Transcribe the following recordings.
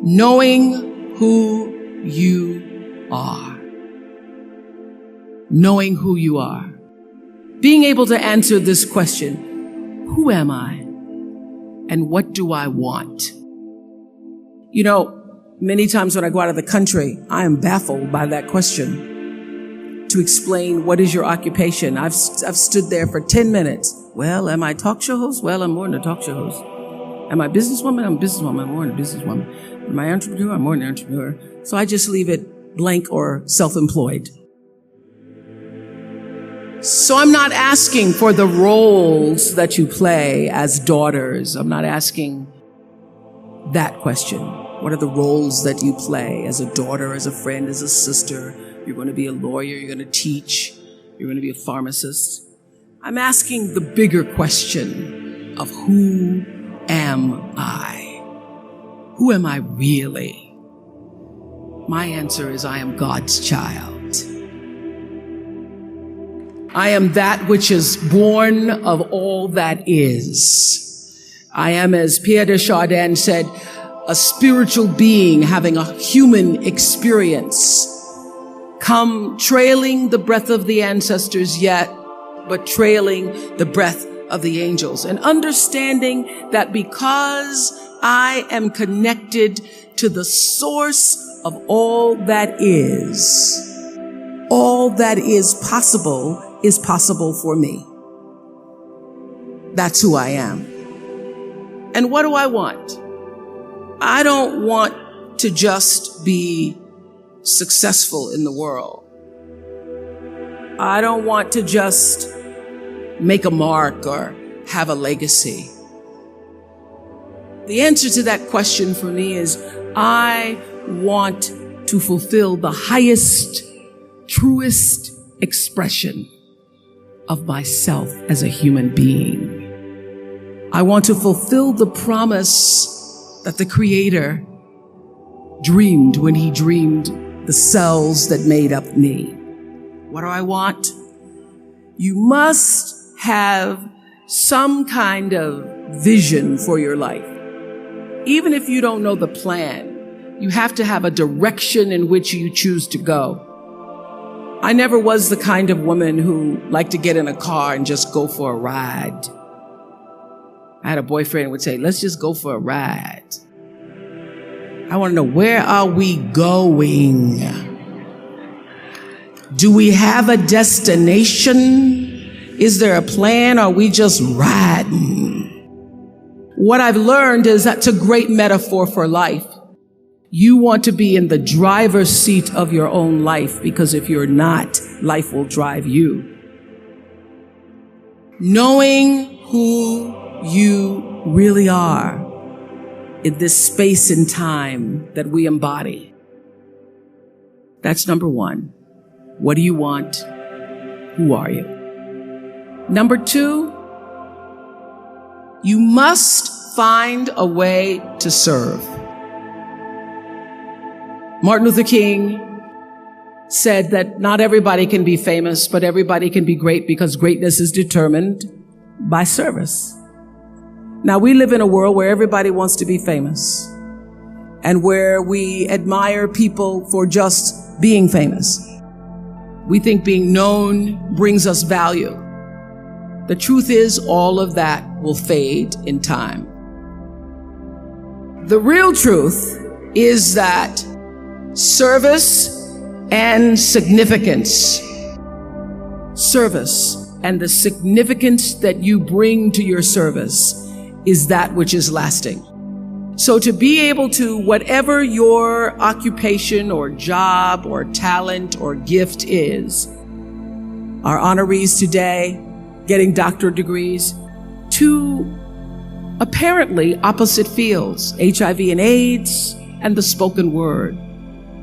Knowing who you are. Knowing who you are. Being able to answer this question, who am I? And what do I want? You know, many times when I go out of the country, I am baffled by that question. To explain what is your occupation, I've stood there for 10 minutes. Well, am I a talk show host? Well, I'm more than a talk show host. Am I a businesswoman? I'm a businesswoman. I'm more than a businesswoman. Am I an entrepreneur? I'm more than an entrepreneur. So I just leave it blank or self-employed. So I'm not asking for the roles that you play as daughters. I'm not asking that question. What are the roles that you play as a daughter, as a friend, as a sister? You're going to be a lawyer. You're going to teach. You're going to be a pharmacist. I'm asking the bigger question of who am I? Who am I really? My answer is I am God's child. I am that which is born of all that is. I am, as Pierre de Chardin said, a spiritual being having a human experience, come trailing the breath of the ancestors yet, but trailing the breath of the angels, and understanding that because I am connected to the source of all that is possible for me. That's who I am. And what do I want? I don't want to just be successful in the world. I don't want to just make a mark or have a legacy. The answer to that question for me is I want to fulfill the highest, truest expression of myself as a human being. I want to fulfill the promise that the Creator dreamed when He dreamed the cells that made up me. What do I want? You must have some kind of vision for your life. Even if you don't know the plan, you have to have a direction in which you choose to go. I never was the kind of woman who liked to get in a car and just go for a ride. I had a boyfriend who would say, let's just go for a ride. I want to know, where are we going? Do we have a destination? Is there a plan? Or are we just riding? What I've learned is that's a great metaphor for life. You want to be in the driver's seat of your own life, because if you're not, life will drive you. Knowing who you really are in this space and time that we embody. That's number one. What do you want? Who are you? Number two, you must find a way to serve. Martin Luther King said that not everybody can be famous, but everybody can be great, because greatness is determined by service. Now, we live in a world where everybody wants to be famous and where we admire people for just being famous. We think being known brings us value. The truth is, all of that will fade in time. The real truth is that service and significance, service and the significance that you bring to your service is that which is lasting. So to be able to, whatever your occupation or job or talent or gift is, our honorees today getting doctorate degrees, to apparently opposite fields, HIV and AIDS and the spoken word.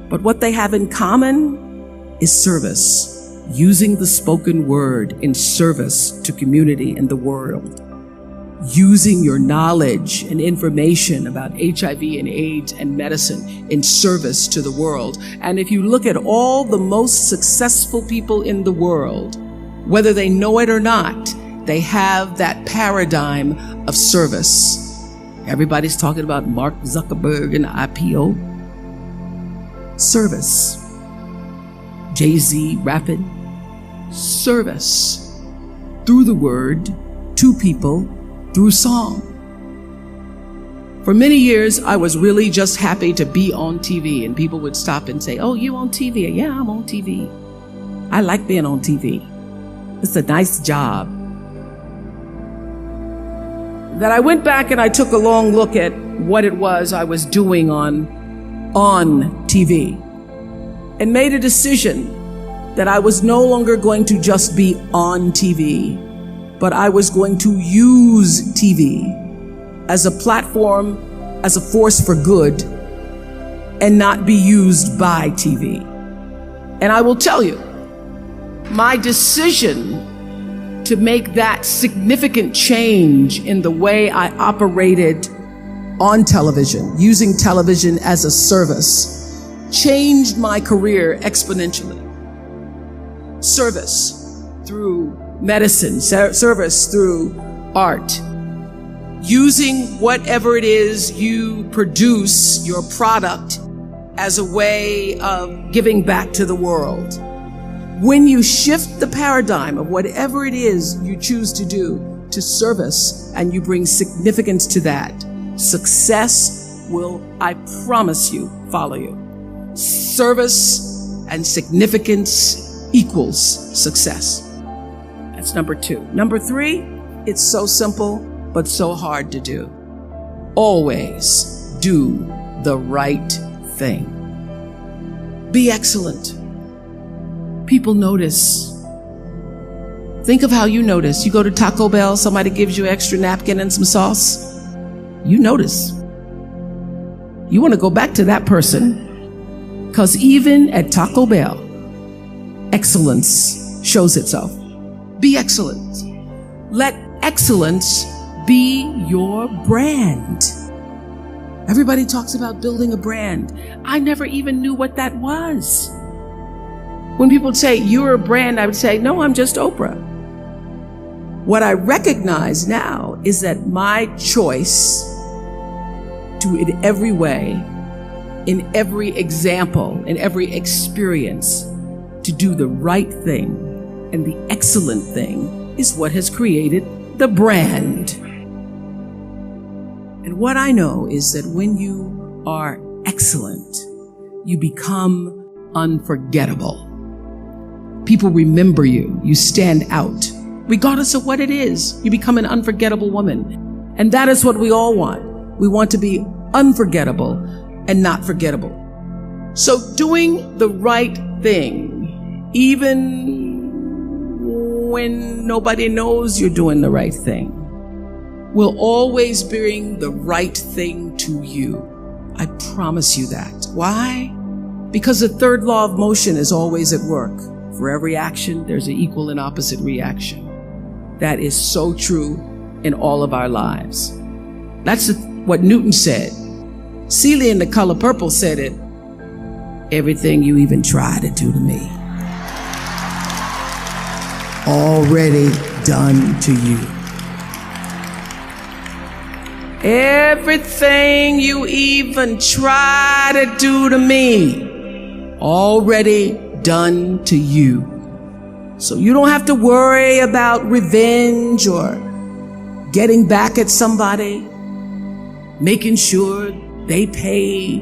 But what they have in common is service, using the spoken word in service to community and the world. Using your knowledge and information about HIV and AIDS and medicine in service to the world. And if you look at all the most successful people in the world, whether they know it or not, they have that paradigm of service. Everybody's talking about Mark Zuckerberg and IPO. Service. Jay-Z rapping. Service. Through the word, to people, through song. For many years, I was really just happy to be on TV, and people would stop and say, "Oh, you on TV?" "Yeah, I'm on TV. I like being on TV. It's a nice job." That I went back and I took a long look at what it was I was doing on TV and made a decision that I was no longer going to just be on TV, but I was going to use TV as a platform, as a force for good, and not be used by TV. And I will tell you, my decision to make that significant change in the way I operated on television, using television as a service, changed my career exponentially. Service through medicine, service through art, using whatever it is you produce, your product, as a way of giving back to the world. When you shift the paradigm of whatever it is you choose to do to service, and you bring significance to that, success will, I promise you, follow you. Service and significance equals success. That's number 2. Number 3, it's so simple, but so hard to do. Always do the right thing. Be excellent. People notice. Think of how you notice. You go to Taco Bell, somebody gives you an extra napkin and some sauce. You notice. You want to go back to that person, because even at Taco Bell, excellence shows itself. Be excellent. Let excellence be your brand. Everybody talks about building a brand. I never even knew what that was. When people say, "You're a brand," I would say, "No, I'm just Oprah." What I recognize now is that my choice to, in every way, in every example, in every experience, to do the right thing and the excellent thing is what has created the brand. And what I know is that when you are excellent, you become unforgettable. People remember you. You stand out. Regardless of what it is, you become an unforgettable woman. And that is what we all want. We want to be unforgettable and not forgettable. So doing the right thing, even when nobody knows you're doing the right thing, will always bring the right thing to you. I promise you that. Why? Because the third law of motion is always at work. For every action, there's an equal and opposite reaction. That is so true in all of our lives. That's what Newton said. Celia in The Color Purple said it. Everything you even try to do to me, already done to you. Everything you even try to do to me, already done to you. So you don't have to worry about revenge or getting back at somebody, making sure they pay.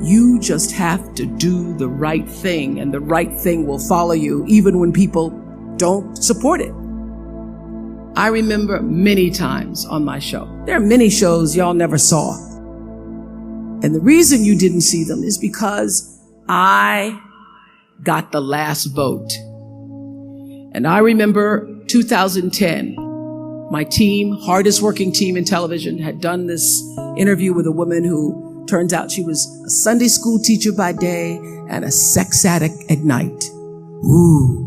You just have to do the right thing, and the right thing will follow you even when people don't support it. I remember many times on my show. There are many shows y'all never saw. And the reason you didn't see them is because I got the last vote. And I remember 2010, my team, hardest working team in television, had done this interview with a woman who turns out she was a Sunday school teacher by day and a sex addict at night. Ooh.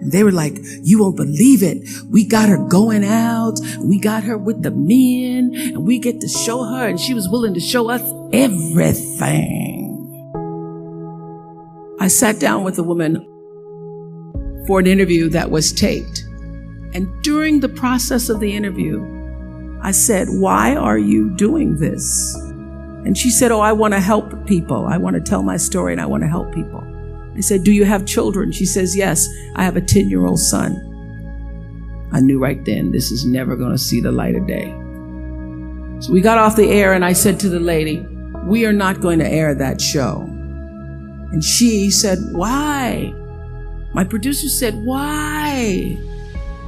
And they were like, "You won't believe it. We got her going out. We got her with the men, and we get to show her." And she was willing to show us everything. I sat down with a woman for an interview that was taped. And during the process of the interview, I said, why are you doing this? And she said, oh, I want to help people. I want to tell my story and I want to help people. I said, do you have children? She says, yes, I have a 10-year-old son. I knew right then, this is never going to see the light of day. So we got off the air and I said to the lady, we are not going to air that show. And she said, why? My producer said, why?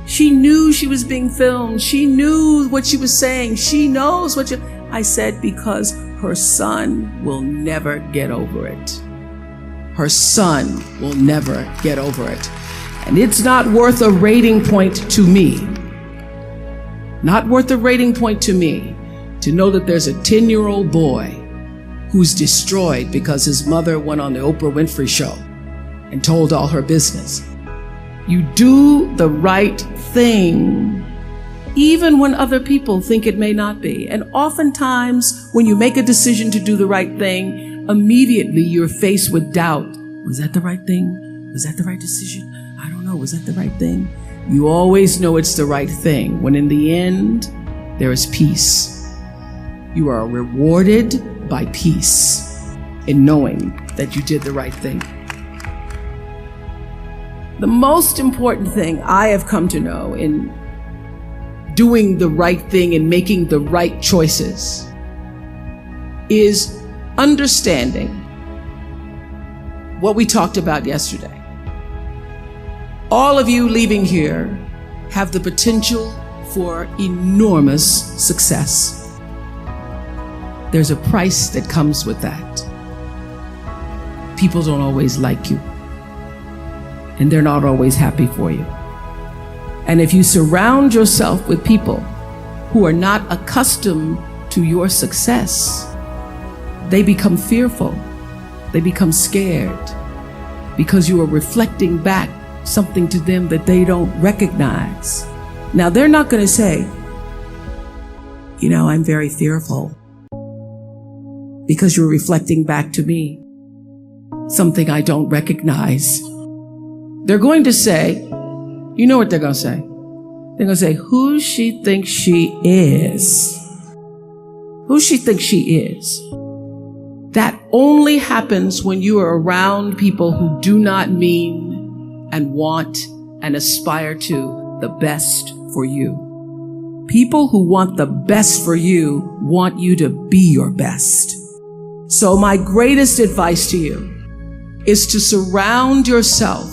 She knew she was being filmed. She knew what she was saying. She knows what I said, because her son will never get over it. Her son will never get over it. And it's not worth a rating point to me. Not worth a rating point to me to know that there's a 10-year-old boy who's destroyed because his mother went on the Oprah Winfrey show and told all her business. You do the right thing, even when other people think it may not be. And oftentimes, when you make a decision to do the right thing, immediately you're faced with doubt. Was that the right thing? Was that the right decision? I don't know. Was that the right thing? You always know it's the right thing, when in the end, there is peace. You are rewarded by peace in knowing that you did the right thing. The most important thing I have come to know in doing the right thing and making the right choices is understanding what we talked about yesterday. All of you leaving here have the potential for enormous success. There's a price that comes with that. People don't always like you, and they're not always happy for you. And if you surround yourself with people who are not accustomed to your success, they become fearful. They become scared because you are reflecting back something to them that they don't recognize. Now, they're not going to say, you know, I'm very fearful, because you're reflecting back to me something I don't recognize. They're going to say, you know what they're going to say? They're going to say, who she thinks she is. Who she thinks she is. That only happens when you are around people who do not mean and want and aspire to the best for you. People who want the best for you want you to be your best. So my greatest advice to you is to surround yourself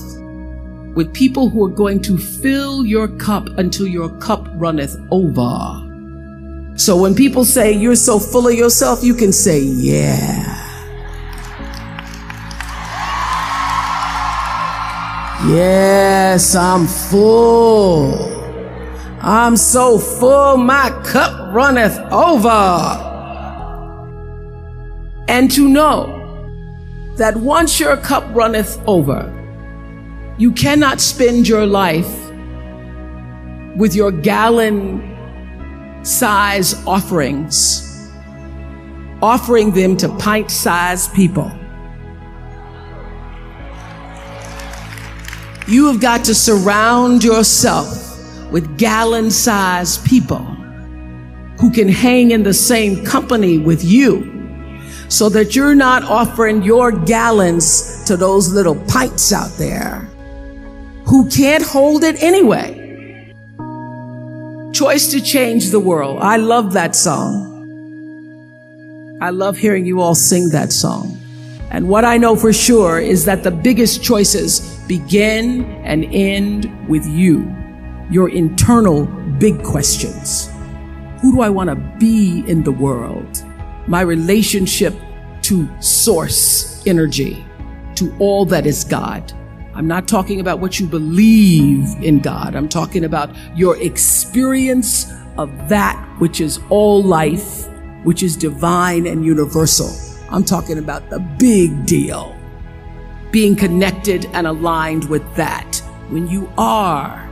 with people who are going to fill your cup until your cup runneth over. So when people say you're so full of yourself, you can say, yeah. Yes, I'm full. I'm so full, my cup runneth over. And to know that once your cup runneth over, you cannot spend your life with your gallon-size offerings, offering them to pint-sized people. You have got to surround yourself with gallon-sized people who can hang in the same company with you, so that you're not offering your gallons to those little pints out there who can't hold it anyway. Choice to Change the World. I love that song. I love hearing you all sing that song. And what I know for sure is that the biggest choices begin and end with you, your internal big questions. Who do I want to be in the world? My relationship to source energy, to all that is God. I'm not talking about what you believe in God. I'm talking about your experience of that which is all life, which is divine and universal. I'm talking about the big deal. Being connected and aligned with that. When you are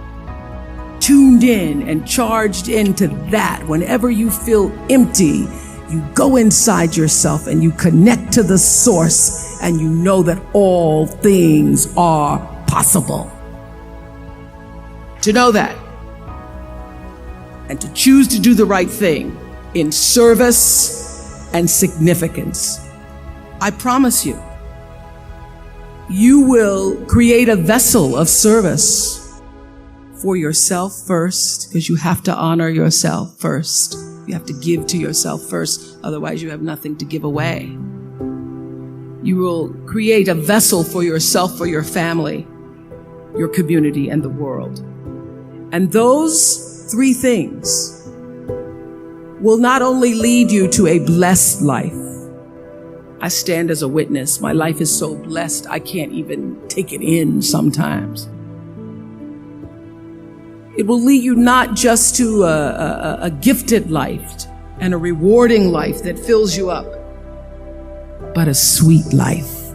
tuned in and charged into that, whenever you feel empty, you go inside yourself and you connect to the source, and you know that all things are possible. To know that and to choose to do the right thing in service and significance, I promise you, you will create a vessel of service for yourself first, because you have to honor yourself first. You have to give to yourself first, otherwise you have nothing to give away. You will create a vessel for yourself, for your family, your community, and the world. And those three things will not only lead you to a blessed life. I stand as a witness. My life is so blessed, I can't even take it in sometimes. It will lead you not just to a gifted life and a rewarding life that fills you up, but a sweet life.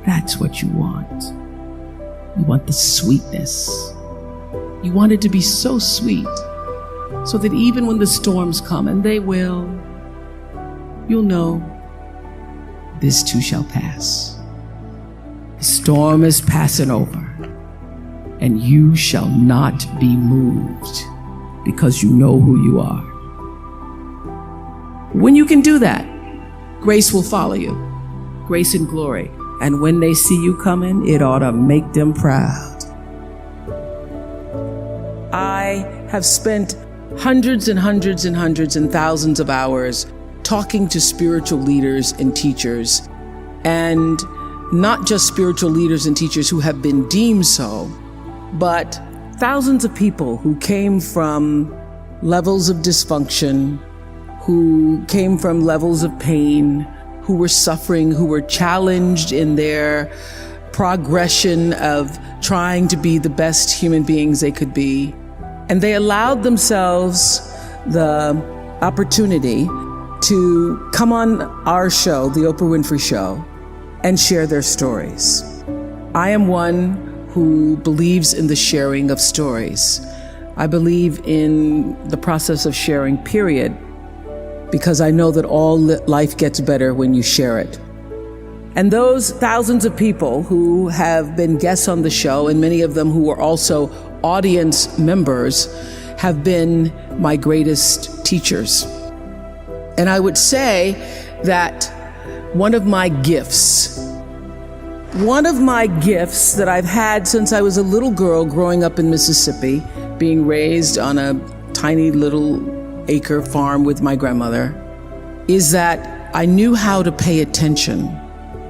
That's what you want. You want the sweetness. You want it to be so sweet, so that even when the storms come, and they will, you'll know this too shall pass. The storm is passing over, and you shall not be moved, because you know who you are. When you can do that, grace will follow you, grace and glory. And when they see you coming, it ought to make them proud. I have spent hundreds and hundreds and hundreds and thousands of hours talking to spiritual leaders and teachers, and not just spiritual leaders and teachers who have been deemed so, but thousands of people who came from levels of dysfunction, who came from levels of pain, who were suffering, who were challenged in their progression of trying to be the best human beings they could be. And they allowed themselves the opportunity to come on our show, the Oprah Winfrey Show, and share their stories. I am one who believes in the sharing of stories. I believe in the process of sharing, period, because I know that all life gets better when you share it. And those thousands of people who have been guests on the show, and many of them who are also audience members, have been my greatest teachers. And I would say that one of my gifts that I've had since I was a little girl growing up in Mississippi, being raised on a tiny little acre farm with my grandmother, is that I knew how to pay attention.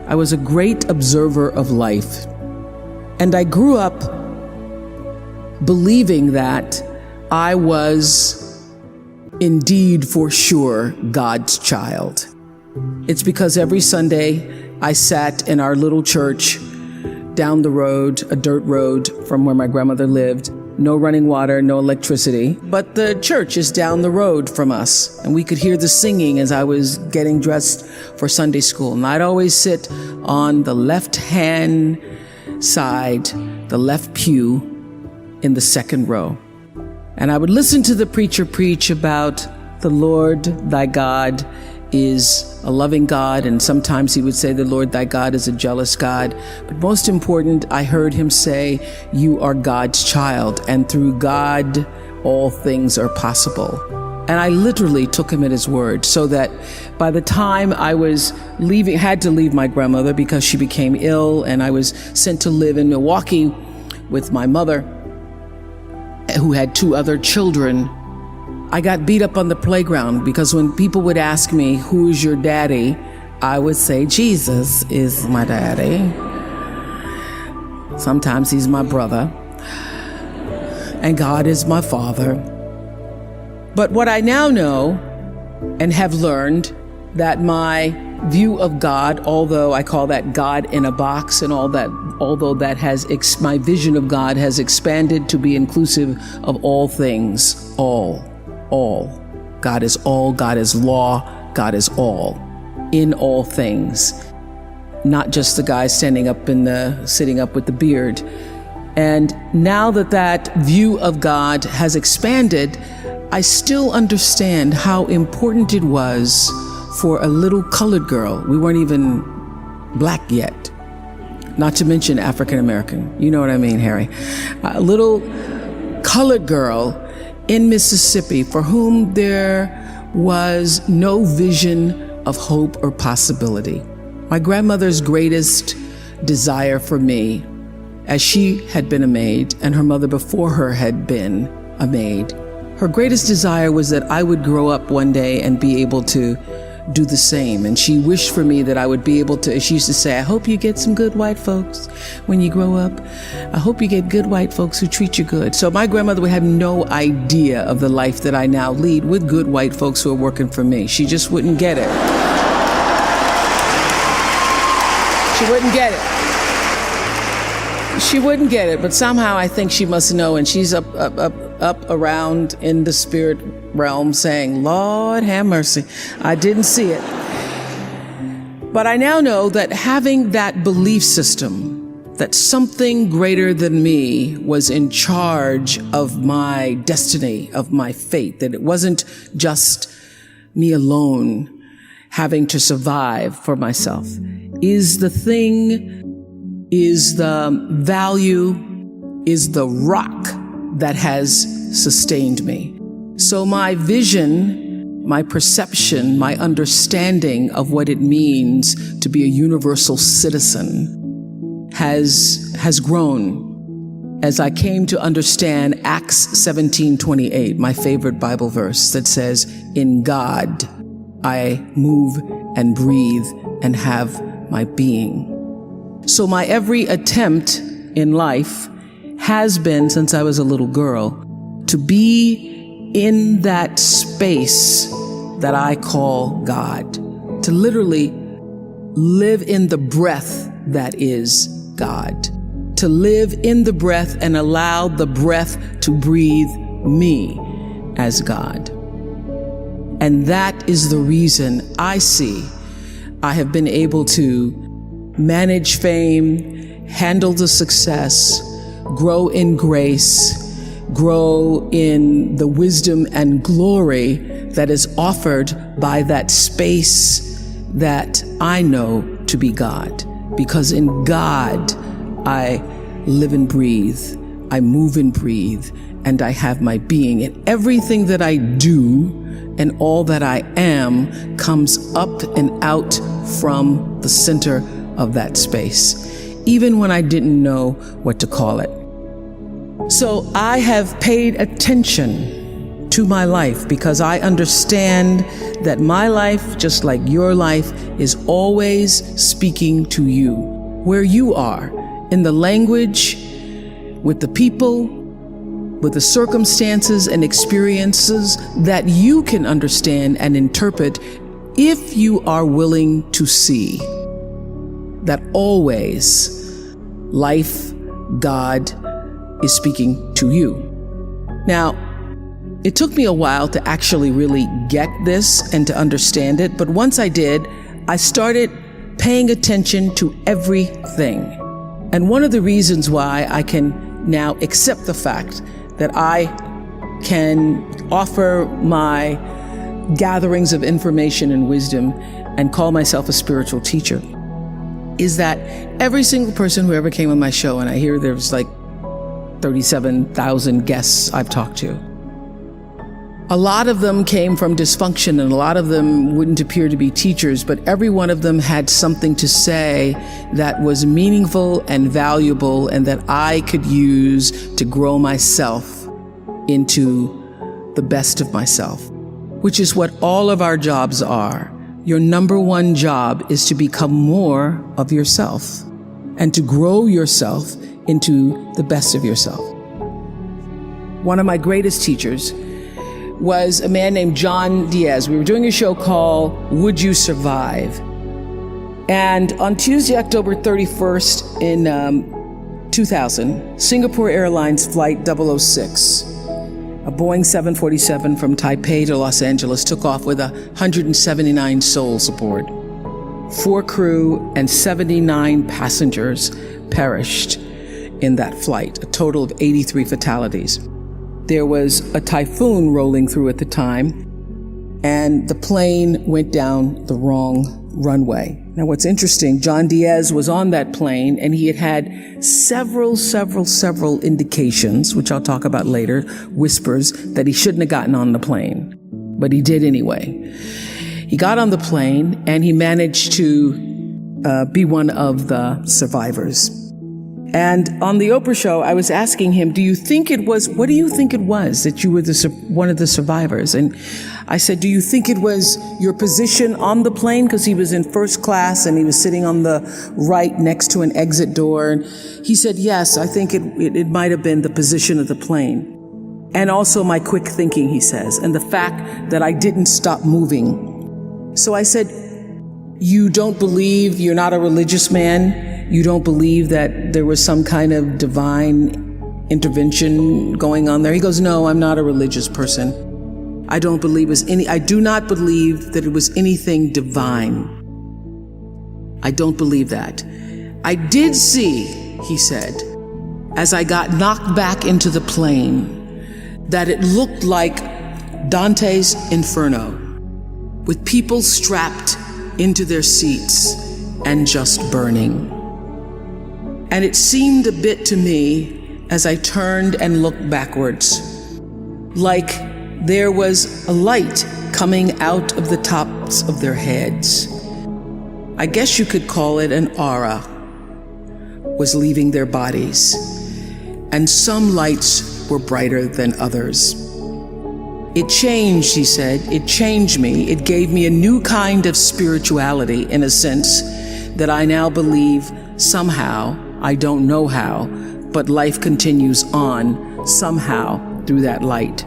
I was a great observer of life. And I grew up believing that I was indeed for sure God's child. It's because every Sunday I sat in our little church down the road, a dirt road from where my grandmother lived. No running water, no electricity, but the church is down the road from us, and we could hear the singing as I was getting dressed for Sunday school. And I'd always sit on the left-hand side, the left pew in the second row. And I would listen to the preacher preach about the Lord thy God is a loving God, and sometimes he would say the Lord thy God is a jealous God. But most important, I heard him say, you are God's child, and through God all things are possible. And I literally took him at his word, so that by the time I was had to leave my grandmother because she became ill, and I was sent to live in Milwaukee with my mother, who had 2 other children, I got beat up on the playground because when people would ask me, who is your daddy? I would say, Jesus is my daddy. Sometimes he's my brother. And God is my father. But what I now know and have learned, that my view of God, although I call that God in a box and all that, although that has, my vision of God has expanded to be inclusive of all things, all. God is all, God is law, God is all, in all things. Not just the guy sitting up with the beard. And now that view of God has expanded, I still understand how important it was for a little colored girl. We weren't even black yet, not to mention African American. You know what I mean, Harry? A little colored girl in Mississippi for whom there was no vision of hope or possibility. My grandmother's greatest desire for me, as she had been a maid and her mother before her had been a maid, her greatest desire was that I would grow up one day and be able to do the same. And she wished for me that I would be able to, she used to say, I hope you get some good white folks when you grow up. I hope you get good white folks who treat you good. So my grandmother would have no idea of the life that I now lead with good white folks who are working for me. She just wouldn't get it. She wouldn't get it. She wouldn't get it, but somehow I think she must know, and she's up around in the spirit realm saying, Lord have mercy, I didn't see it. But I now know that having that belief system, that something greater than me was in charge of my destiny, of my fate, that it wasn't just me alone having to survive for myself, is the thing, is the value, is the rock that has sustained me. So my vision, my perception, my understanding of what it means to be a universal citizen has grown as I came to understand Acts 17:28, my favorite Bible verse that says, in God I move and breathe and have my being. So my every attempt in life has been, since I was a little girl, to be in that space that I call God, to literally live in the breath that is God, to live in the breath and allow the breath to breathe me as God. And that is the reason I see I have been able to manage fame, handle the success, grow in grace, grow in the wisdom and glory that is offered by that space that I know to be God. Because in God, I live and breathe, I move and breathe, and I have my being. And everything that I do and all that I am comes up and out from the center of that space, even when I didn't know what to call it. So I have paid attention to my life because I understand that my life, just like your life, is always speaking to you, where you are, in the language, with the people, with the circumstances and experiences that you can understand and interpret if you are willing to see that always life, God, is speaking to you. Now, it took me a while to actually really get this and to understand it, but once I did, I started paying attention to everything. And one of the reasons why I can now accept the fact that I can offer my gatherings of information and wisdom and call myself a spiritual teacher is that every single person who ever came on my show, and I hear there's like 37,000 guests I've talked to, a lot of them came from dysfunction and a lot of them wouldn't appear to be teachers, but every one of them had something to say that was meaningful and valuable and that I could use to grow myself into the best of myself, which is what all of our jobs are. Your number one job is to become more of yourself and to grow yourself into the best of yourself. One of my greatest teachers was a man named John Diaz. We were doing a show called Would You Survive? And on Tuesday, October 31st in 2000, Singapore Airlines Flight 006, a Boeing 747 from Taipei to Los Angeles, took off with 179 souls aboard. 4 crew and 79 passengers perished in that flight, a total of 83 fatalities. There was a typhoon rolling through at the time, and the plane went down the wrong runway. Now, what's interesting, John Diaz was on that plane, and he had several indications, which I'll talk about later, whispers, that he shouldn't have gotten on the plane. But he did anyway. He got on the plane, and he managed to be one of the survivors. And on the Oprah show, I was asking him, what do you think it was that you were one of the survivors? And I said, do you think it was your position on the plane? Because he was in first class and he was sitting on the right next to an exit door. And he said, yes, I think it might have been the position of the plane. And also my quick thinking, he says, and the fact that I didn't stop moving. So I said, you don't believe, you're not a religious man? You don't believe that there was some kind of divine intervention going on there? He goes, no, I'm not a religious person. I do not believe that it was anything divine. I don't believe that. I did see, he said, as I got knocked back into the plane, that it looked like Dante's Inferno, with people strapped into their seats and just burning. And it seemed a bit to me, as I turned and looked backwards, like there was a light coming out of the tops of their heads. I guess you could call it an aura was leaving their bodies, and some lights were brighter than others. It changed, he said, it changed me. It gave me a new kind of spirituality, in a sense, that I now believe somehow, I don't know how, but life continues on somehow through that light.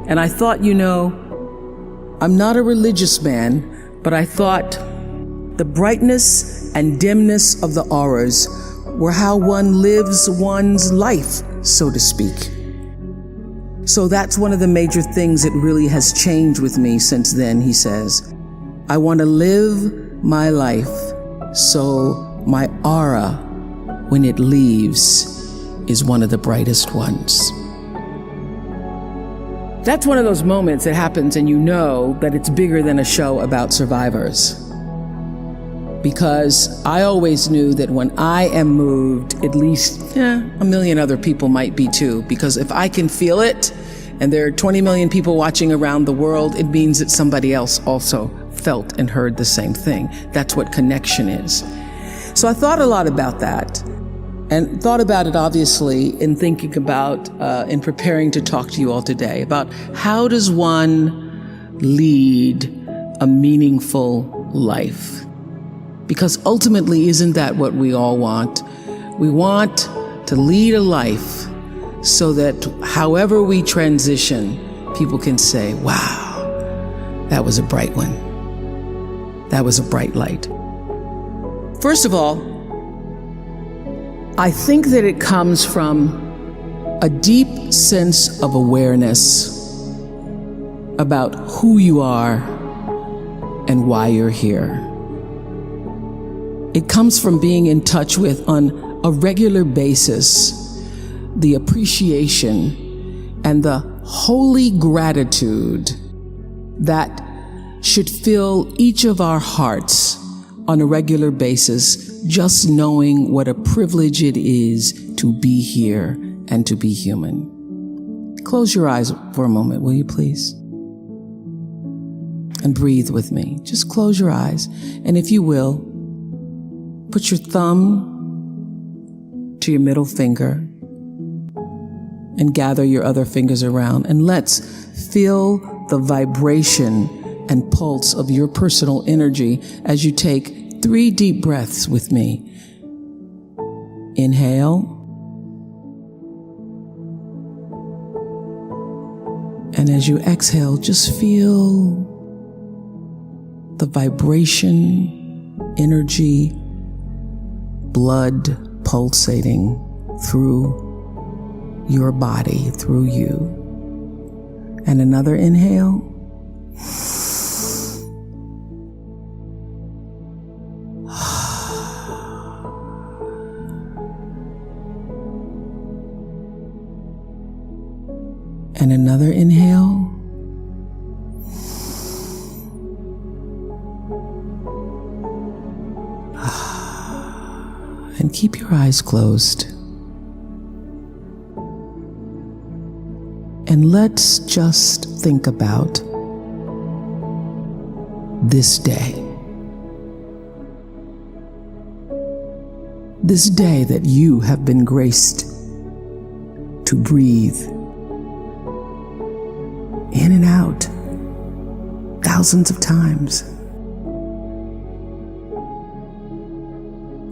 And I thought, I'm not a religious man, but I thought the brightness and dimness of the auras were how one lives one's life, so to speak. So that's one of the major things that really has changed with me since then, he says. I want to live my life so my aura, when it leaves, is one of the brightest ones. That's one of those moments that happens and you know that it's bigger than a show about survivors. Because I always knew that when I am moved, at least a million other people might be too. Because if I can feel it, and there are 20 million people watching around the world, it means that somebody else also felt and heard the same thing. That's what connection is. So I thought a lot about that. And thought about it, obviously, in thinking about, in preparing to talk to you all today, about how does one lead a meaningful life? Because ultimately, isn't that what we all want? We want to lead a life so that however we transition, people can say, wow, that was a bright one. That was a bright light. First of all, I think that it comes from a deep sense of awareness about who you are and why you're here. It comes from being in touch with, on a regular basis, the appreciation and the holy gratitude that should fill each of our hearts on a regular basis, just knowing what a privilege it is to be here and to be human. Close your eyes for a moment, will you please? And breathe with me. Just close your eyes. And if you will, put your thumb to your middle finger and gather your other fingers around. And let's feel the vibration and pulse of your personal energy as you take 3 deep breaths with me. Inhale. And as you exhale, just feel the vibration, energy, blood pulsating through your body, through you. And another inhale. And another inhale. And keep your eyes closed. And let's just think about this day. This day that you have been graced to breathe in and out thousands of times.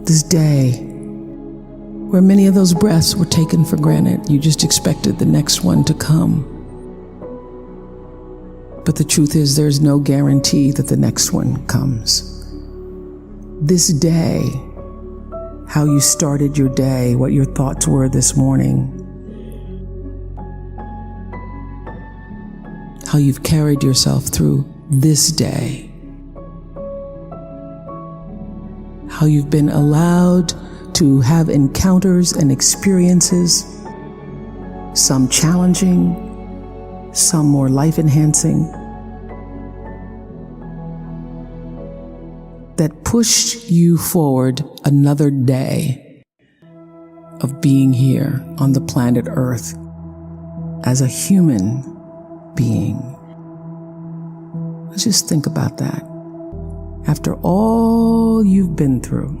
This day where many of those breaths were taken for granted. You just expected the next one to come. But the truth is, there's no guarantee that the next one comes. This day, how you started your day, what your thoughts were this morning, how you've carried yourself through this day, how you've been allowed to have encounters and experiences, some challenging, some more life-enhancing, that pushed you forward another day of being here on the planet Earth as a human being. Let's just think about that. After all you've been through,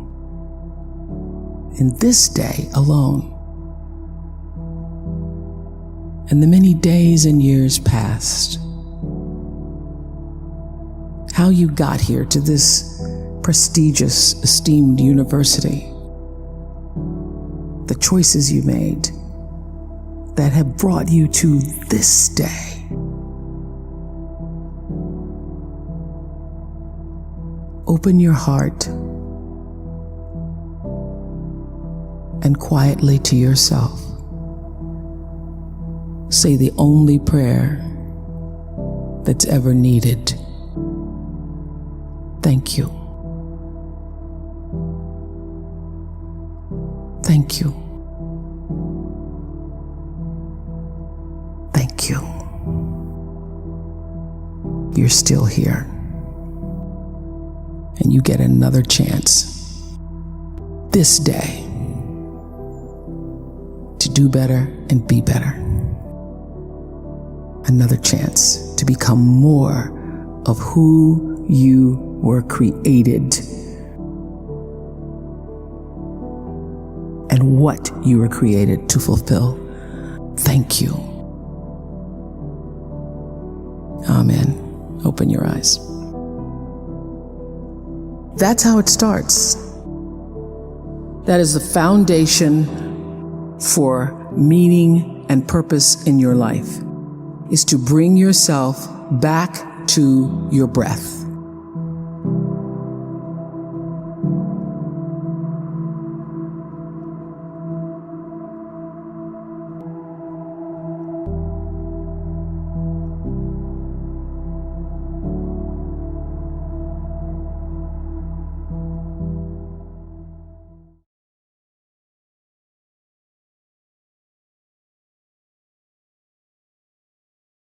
in this day alone, and the many days and years past, how you got here to this prestigious, esteemed university, the choices you made that have brought you to this day. Open your heart and quietly to yourself say the only prayer that's ever needed. Thank you. Thank you. Thank you. You're still here. And you get another chance this day to do better and be better. Another chance to become more of who you were created and what you were created to fulfill. Thank you. Amen. Open your eyes. That's how it starts. That is the foundation for meaning and purpose in your life, is to bring yourself back to your breath.